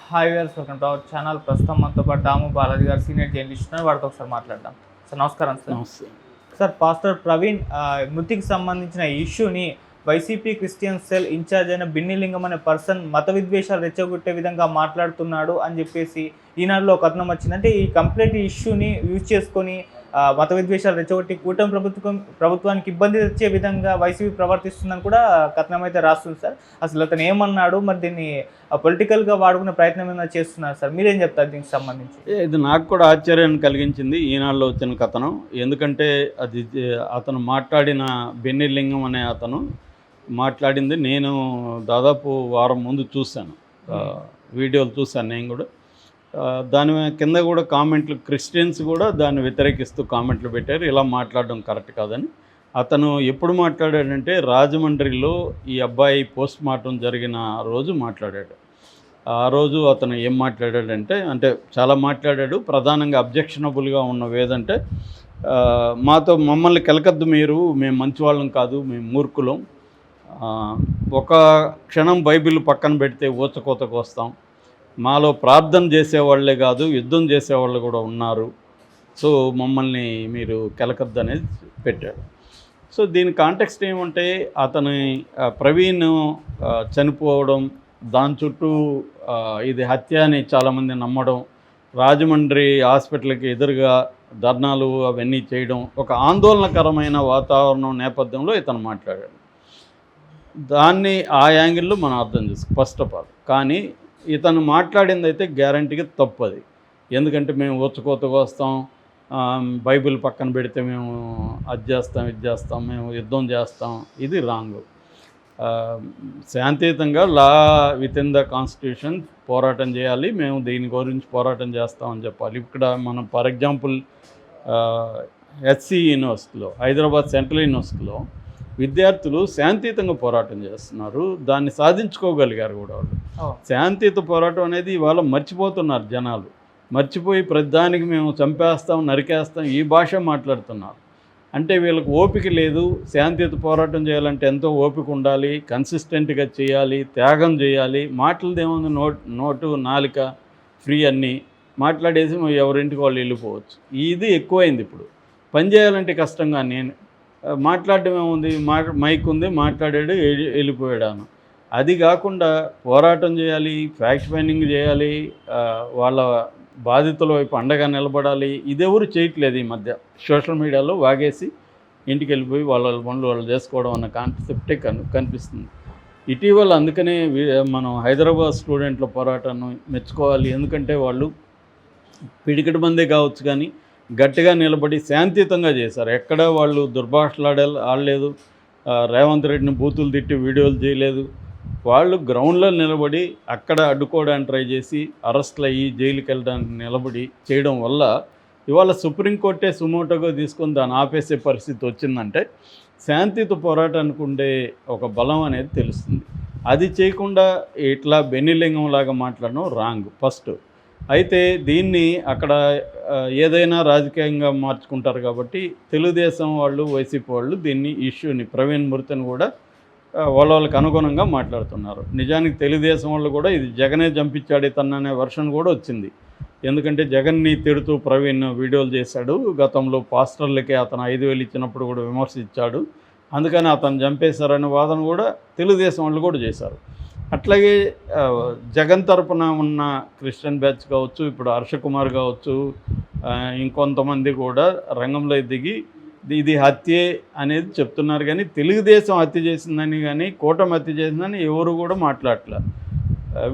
Hi viewers, welcome to our channel. ప్రస్తుతం మనతో పాటు దాము బాలాజీ గారు సీనియర్ జర్నలిస్ట్ ఉన్నారు. వాడితో ఒకసారి మాట్లాడదాం. సార్ నమస్కారం. సార్ పాస్టర్ ప్రవీణ్ మృతికి సంబంధించిన ఇష్యూని వైసీపీ క్రిస్టియన్ సెల్ ఇన్ఛార్జ్ అయిన బిన్నిలింగం అనే పర్సన్ మత విద్వేషాలు రెచ్చగొట్టే విధంగా మాట్లాడుతున్నాడు అని చెప్పేసి ఈనాడులో ఒక కథనం వచ్చిందంటే ఈ కంప్లీట్ ఇష్యూని యూజ్ చేసుకొని మత విద్వేషాలు రెచ్చగొట్టి కూటమి ప్రభుత్వానికి ఇబ్బంది తెచ్చే విధంగా వైసీపీ ప్రవర్తిస్తుందని కూడా కథనం అయితే రాస్తుంది సార్. అసలు అతను ఏమన్నాడు, మరి దీన్ని పొలిటికల్గా వాడుకునే ప్రయత్నం ఏమైనా చేస్తున్నారు సార్? మీరేం చెప్తారు దీనికి సంబంధించి? ఇది నాకు కూడా ఆశ్చర్యాన్ని కలిగించింది ఈనాడులో వచ్చిన కథనం. ఎందుకంటే అది అతను మాట్లాడిన బెన్నిలింగం అనే అతను మాట్లాడింది నేను దాదాపు వారం ముందు చూశాను, వీడియోలు చూశాను నేను కూడా. దాని కింద కూడా కామెంట్లు, క్రిస్టియన్స్ కూడా దాన్ని వ్యతిరేకిస్తూ కామెంట్లు పెట్టారు, ఇలా మాట్లాడడం కరెక్ట్ కాదని. అతను ఎప్పుడు మాట్లాడాడంటే రాజమండ్రిలో ఈ అబ్బాయి పోస్ట్ మార్టం జరిగిన రోజు మాట్లాడాడు. ఆ రోజు అతను ఏం మాట్లాడాడంటే, అంటే చాలా మాట్లాడాడు. ప్రధానంగా అబ్జెక్షనబుల్గా ఉన్నవి ఏదంటే, మమ్మల్ని కెలకద్దు మీరు, మేము మంచి వాళ్ళం కాదు, మేము మూర్ఖులం, ఒక క్షణం బైబిల్ పక్కన పెడితే ఊచకోతకు వస్తాం, మాలో ప్రార్థన చేసేవాళ్లే కాదు యుద్ధం చేసేవాళ్ళు కూడా ఉన్నారు, సో మమ్మల్ని మీరు కెలకద్దు అనేది పెట్టాడు. సో దీని కాంటెక్స్ట్ ఏమంటే, అతని ప్రవీణ్ చనిపోవడం, దాని చుట్టూ ఇది హత్య అని చాలామంది నమ్మడం, రాజమండ్రి హాస్పిటల్కి ఎదురుగా ధర్నాలు అవన్నీ చేయడం, ఒక ఆందోళనకరమైన వాతావరణం నేపథ్యంలో ఇతను మాట్లాడాడు. దాన్ని ఆ యాంగిల్లో మనం అర్థం చేసుకో ఫస్ట్ ఆఫ్ ఆల్. కానీ ఇతను మాట్లాడింది అయితే గ్యారంటీగా తప్పది. ఎందుకంటే మేము ఊచకోతకు వస్తాం, బైబిల్ పక్కన పెడితే మేము అది చేస్తాం ఇది చేస్తాం, మేము యుద్ధం చేస్తాం, ఇది రాంగ్. శాంతియుతంగా లా విత్ ఇన్ ద కాన్స్టిట్యూషన్ పోరాటం చేయాలి, మేము దీని గురించి పోరాటం చేస్తామని చెప్పాలి. ఇక్కడ మనం ఫర్ ఎగ్జాంపుల్ హెచ్సి యూనివర్సిటీలో, హైదరాబాద్ సెంట్రల్ యూనివర్సిటీలో విద్యార్థులు శాంతియుతంగా పోరాటం చేస్తున్నారు, దాన్ని సాధించుకోగలిగారు కూడా వాళ్ళు. శాంతియుత పోరాటం అనేది ఇవాళ మర్చిపోతున్నారు జనాలు. మర్చిపోయి ప్రతిదానికి మేము చంపేస్తాం, నరికేస్తాం, ఈ భాష మాట్లాడుతున్నారు. అంటే వీళ్ళకి ఓపిక లేదు. శాంతియుత పోరాటం చేయాలంటే ఎంతో ఓపిక ఉండాలి, కన్సిస్టెంట్గా చేయాలి, త్యాగం చేయాలి. మాటలదేముంది, నోటు నాలిక ఫ్రీ అన్నీ మాట్లాడేసి ఎవరింటికి వాళ్ళు వెళ్ళిపోవచ్చు. ఇది ఎక్కువైంది. ఇప్పుడు పని చేయాలంటే కష్టంగా, నేను మాట్లాడడం ఏముంది, మైక్ ఉంది, మాట్లాడాడు, వెళ్ళిపోయాడు. అది కాకుండా పోరాటం చేయాలి, ఫ్యాక్ట్ ఫైండింగ్ చేయాలి, వాళ్ళ బాధితుల వైపు అండగా నిలబడాలి. ఇదెవరు చేయట్లేదు ఈ మధ్య. సోషల్ మీడియాలో వాగేసి ఇంటికి వెళ్ళిపోయి వాళ్ళ పనులు వాళ్ళు చేసుకోవడం అన్న కాన్సెప్టే కనిపిస్తుంది ఇటీవల. అందుకనే మనం హైదరాబాద్ స్టూడెంట్ల పోరాటాన్ని మెచ్చుకోవాలి. ఎందుకంటే వాళ్ళు పిడికిడి మందే కావచ్చు కానీ గట్టిగా నిలబడి శాంతియుతంగా చేశారు. ఎక్కడ వాళ్ళు దుర్భాషలు ఆడలేదు, రేవంత్ రెడ్డిని బూతులు తిట్టి వీడియోలు చేయలేదు. వాళ్ళు గ్రౌండ్లో నిలబడి అక్కడ అడ్డుకోవడానికి ట్రై చేసి అరెస్ట్లు అయ్యి జైలుకి వెళ్ళడానికి నిలబడి చేయడం వల్ల ఇవాళ సుప్రీంకోర్టే సుమోటోగా తీసుకొని దాన్ని ఆపేసే పరిస్థితి వచ్చిందంటే శాంతియుత పోరాటానికి ఉండే ఒక బలం అనేది తెలుస్తుంది. అది చేయకుండా ఇట్లా బెన్నిలింగం లాగా మాట్లాడడం రాంగ్ ఫస్ట్. అయితే దీన్ని అక్కడ ఏదైనా రాజకీయంగా మార్చుకుంటారు కాబట్టి తెలుగుదేశం వాళ్ళు, వైసీపీ వాళ్ళు దీన్ని ఇష్యూని, ప్రవీణ్ మృతిని కూడా వాళ్ళకి అనుగుణంగా మాట్లాడుతున్నారు. నిజానికి తెలుగుదేశం వాళ్ళు కూడా ఇది జగనే చంపించాడు ఇతన్ననే వర్షన్ కూడా వచ్చింది. ఎందుకంటే జగన్ని తిడుతూ ప్రవీణ్ వీడియోలు చేశాడు. గతంలో పాస్టర్లకే అతను 5,000 ఇచ్చినప్పుడు కూడా విమర్శించాడు. అందుకని అతను చంపేశారనే వాదన కూడా తెలుగుదేశం వాళ్ళు కూడా చేశారు. అట్లాగే జగన్ తరపున ఉన్న క్రిస్టియన్ బ్యాచ్ కావచ్చు, ఇప్పుడు హర్షకుమార్ కావచ్చు, ఇంకొంతమంది కూడా రంగంలో దిగి ఇది హత్యే అనేది చెప్తున్నారు. కానీ తెలుగుదేశం హత్య చేసిందని కానీ కూటమి హత్య చేసిందని ఎవరు కూడా మాట్లాడలే.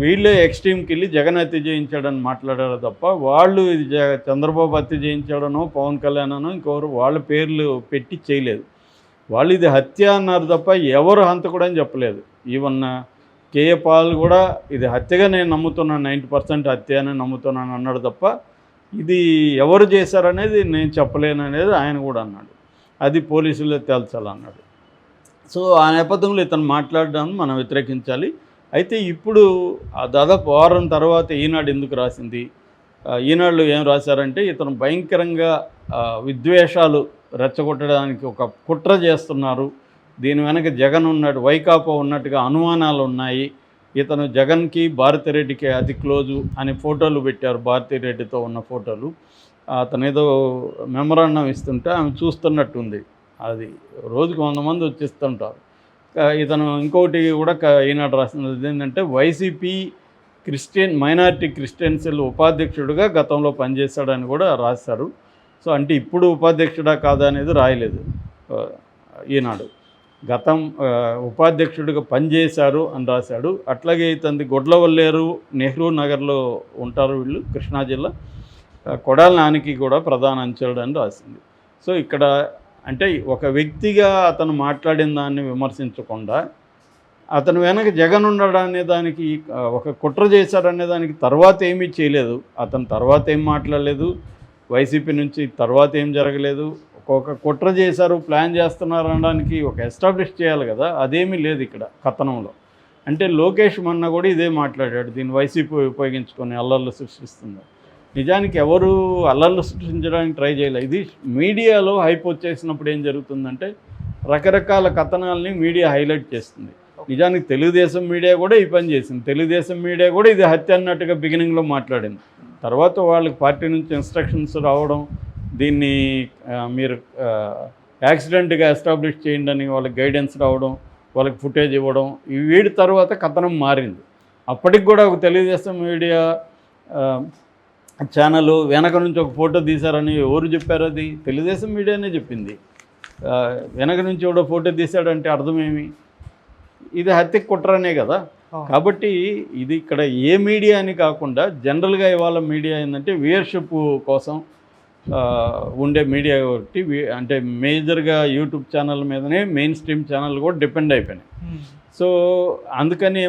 వీళ్ళే ఎక్స్ట్రీమ్కి వెళ్ళి జగన్ హత్య చేయించాడని మాట్లాడారు తప్ప వాళ్ళు ఇది చంద్రబాబు హత్య చేయించాడనో పవన్ కళ్యాణ్ అనో ఇంకెవరు వాళ్ళ పేర్లు పెట్టి చేయలేదు. వాళ్ళు ఇది హత్య అన్నారు తప్ప ఎవరు హంతకుడు అని చెప్పలేదు. ఈవెన్ కేఏ పాల్ కూడా ఇది హత్యగా నేను నమ్ముతున్నాను, 90% హత్య అని నమ్ముతున్నాను అన్నాడు తప్ప ఇది ఎవరు చేశారనేది నేను చెప్పలేను అనేది ఆయన కూడా అన్నాడు. అది పోలీసులే తేల్చాలన్నాడు. సో ఆ నేపథ్యంలో ఇతను మాట్లాడడాన్ని మనం వ్యతిరేకించాలి. అయితే ఇప్పుడు దాదాపు వారం తర్వాత ఈనాడు ఎందుకు రాసింది? ఈనాడులో ఏం రాశారంటే, ఇతను భయంకరంగా విద్వేషాలు రెచ్చగొట్టడానికి ఒక కుట్ర చేస్తున్నారు, దీని వెనక జగన్ ఉన్నాడు, వైకాపా ఉన్నట్టుగా అనుమానాలు ఉన్నాయి, ఇతను జగన్కి భారతిరెడ్డికి అతి క్లోజు అని ఫోటోలు పెట్టారు, భారతిరెడ్డితో ఉన్న ఫోటోలు. అతను ఏదో మెమరాండం ఇస్తుంటే ఆమె చూస్తున్నట్టుంది. అది రోజుకు 100 మంది వచ్చిస్తుంటారు. ఇతను ఇంకోటి కూడా ఈనాడు రాసినది ఏంటంటే వైసీపీ మైనారిటీ క్రిస్టియన్ సెల్ ఉపాధ్యక్షుడిగా గతంలో పనిచేశాడని కూడా రాశారు. సో అంటే ఇప్పుడు ఉపాధ్యక్షుడా కాదా అనేది రాయలేదు ఈనాడు. ఉపాధ్యక్షుడిగా పనిచేశారు అని రాశాడు. అట్లాగే ఇతని గొడ్లవల్లేరు నెహ్రూ నగర్లో ఉంటారు వీళ్ళు, కృష్ణా జిల్లా. కొడాలి నానికి కూడా ప్రధాన అంచెలుడు అని రాసింది. సో ఇక్కడ అంటే ఒక వ్యక్తిగా అతను మాట్లాడిన దాన్ని విమర్శించకుండా అతను వెనక జగన్ ఉండడనే దానికి ఒక కుట్ర చేశాడనే దానికి తర్వాత ఏమీ చేయలేదు. అతను తర్వాత ఏం మాట్లాడలేదు, వైసీపీ నుంచి తర్వాత ఏం జరగలేదు. ఒక కుట్ర చేశారు, ప్లాన్ చేస్తున్నారు అనడానికి ఒక ఎస్టాబ్లిష్ చేయాలి కదా, అదేమీ లేదు ఇక్కడ కథనంలో. అంటే లోకేష్ మొన్న కూడా ఇదే మాట్లాడాడు, దీన్ని వైసీపీ ఉపయోగించుకొని అల్లర్లు సృష్టిస్తుంది. నిజానికి ఎవరు అల్లర్లు సృష్టించడానికి ట్రై చేయలేదు. ఇది మీడియాలో హైప్ వచ్చేసినప్పుడు ఏం జరుగుతుందంటే రకరకాల కథనాలని మీడియా హైలైట్ చేస్తుంది. నిజానికి తెలుగుదేశం మీడియా కూడా ఈ పని చేసింది. తెలుగుదేశం మీడియా కూడా ఇది హత్య అన్నట్టుగా బిగినింగ్లో మాట్లాడింది. తర్వాత వాళ్ళకి పార్టీ నుంచి ఇన్స్ట్రక్షన్స్ రావడం, దీన్ని మీరు యాక్సిడెంట్గా ఎస్టాబ్లిష్ చేయండి అని వాళ్ళకి గైడెన్స్ రావడం, వాళ్ళకి ఫుటేజ్ ఇవ్వడం, వీడి తర్వాత కథనం మారింది. అప్పటికి కూడా ఒక తెలుగుదేశం మీడియా ఛానల్ వెనక నుంచి ఒక ఫోటో తీశారని ఎవరు చెప్పారు? అది తెలుగుదేశం మీడియానే చెప్పింది. వెనక నుంచి ఎవడో ఫోటో తీశాడంటే అర్థమేమి? ఇది హత్య కుట్రనే కదా. కాబట్టి ఇది ఇక్కడ ఏ మీడియా అని కాకుండా జనరల్గా ఇవాళ మీడియా ఏంటంటే వ్యూయర్షిప్ కోసం ఉండే మీడియా ఒకటి. అంటే మేజర్గా యూట్యూబ్ ఛానల్ మీదనే మెయిన్ స్ట్రీమ్ ఛానల్ కూడా డిపెండ్ అయిపోయినాయి. సో అందుకని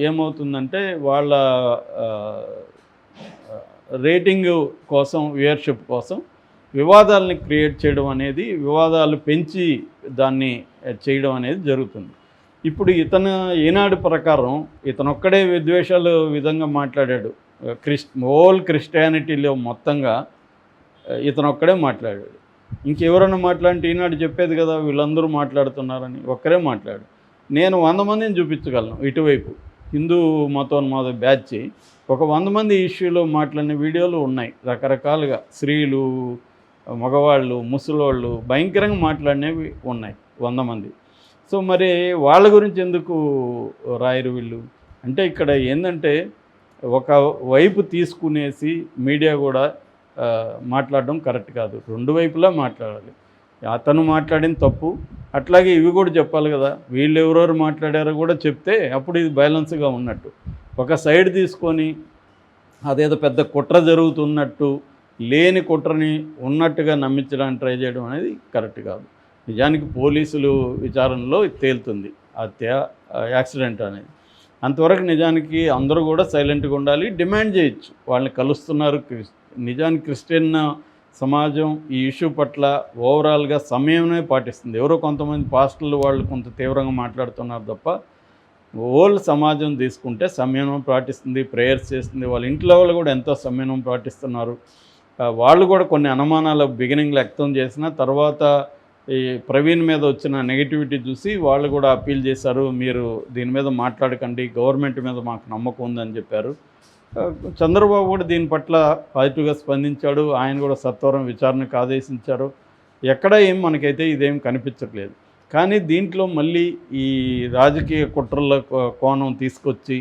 ఏమవుతుందంటే వాళ్ళ రేటింగ్ కోసం, వ్యూయర్షిప్ కోసం వివాదాలని క్రియేట్ చేయడం అనేది, వివాదాలు పెంచి దాన్ని చేయడం అనేది జరుగుతుంది. ఇప్పుడు ఈనాడు ప్రకారం ఇతనొక్కడే విద్వేషాలు విధంగా మాట్లాడాడు. హోల్ క్రిస్టియానిటీలో మొత్తంగా ఇతనొక్కడే మాట్లాడాడు. ఇంకెవరైనా మాట్లాడితే ఈనాడు చెప్పేది కదా వీళ్ళందరూ మాట్లాడుతున్నారని. ఒక్కరే మాట్లాడు. నేను 100 మందిని చూపించగలను ఇటువైపు హిందూ మతోన్మాద బ్యాచ్. ఒక 100 మంది ఇష్యూలో మాట్లాడిన వీడియోలు ఉన్నాయి రకరకాలుగా. స్త్రీలు, మగవాళ్ళు, ముసలోళ్ళు భయంకరంగా మాట్లాడినవి ఉన్నాయి 100 మంది. సో మరి వాళ్ళ గురించి ఎందుకు రాయరు వీళ్ళు? అంటే ఇక్కడ ఏంటంటే ఒక వైపు తీసుకునేసి మీడియా కూడా మాట్లాడడం కరెక్ట్ కాదు. 2 వైపులా మాట్లాడాలి. అతను మాట్లాడిన తప్పు, అట్లాగే ఇవి కూడా చెప్పాలి కదా. వీళ్ళు ఎవరెవరు మాట్లాడారో కూడా చెప్తే అప్పుడు ఇది బ్యాలెన్స్గా ఉన్నట్టు. ఒక సైడ్ తీసుకొని అదేదో పెద్ద కుట్ర జరుగుతున్నట్టు, లేని కుట్రని ఉన్నట్టుగా నమ్మించడానికి ట్రై చేయడం అనేది కరెక్ట్ కాదు. నిజానికి పోలీసులు విచారణలో తేలుతుంది యాక్సిడెంట్ అనేది. అంతవరకు నిజానికి అందరూ కూడా సైలెంట్గా ఉండాలి, డిమాండ్ చేయొచ్చు. వాళ్ళని కలుస్తున్నారు. నిజానికి క్రిస్టియన్ సమాజం ఈ ఇష్యూ పట్ల ఓవరాల్గా సమయమే పాటిస్తుంది. ఎవరో కొంతమంది పాస్టర్లు వాళ్ళు కొంత తీవ్రంగా మాట్లాడుతున్నారు తప్ప ఓల్ సమాజం తీసుకుంటే సంయమనం పాటిస్తుంది, ప్రేయర్స్ చేస్తుంది. వాళ్ళ ఇంట్లో వాళ్ళు కూడా ఎంతో సంయమనం పాటిస్తున్నారు. వాళ్ళు కూడా కొన్ని అనుమానాలు బిగినింగ్లో వ్యక్తం చేసిన తర్వాత ఈ ప్రవీణ్ మీద వచ్చిన నెగిటివిటీ చూసి వాళ్ళు కూడా అప్పీల్ చేశారు, మీరు దీని మీద మాట్లాడకండి, గవర్నమెంట్ మీద మాకు నమ్మకం ఉందని చెప్పారు. చంద్రబాబు కూడా దీని పట్ల పాజిటివ్గా స్పందించాడు. ఆయన కూడా సత్వరం విచారణకు ఆదేశించారు. ఎక్కడ ఏం మనకైతే ఇదేం కనిపించట్లేదు. కానీ దీంట్లో మళ్ళీ ఈ రాజకీయ కుట్రల కోణం తీసుకొచ్చి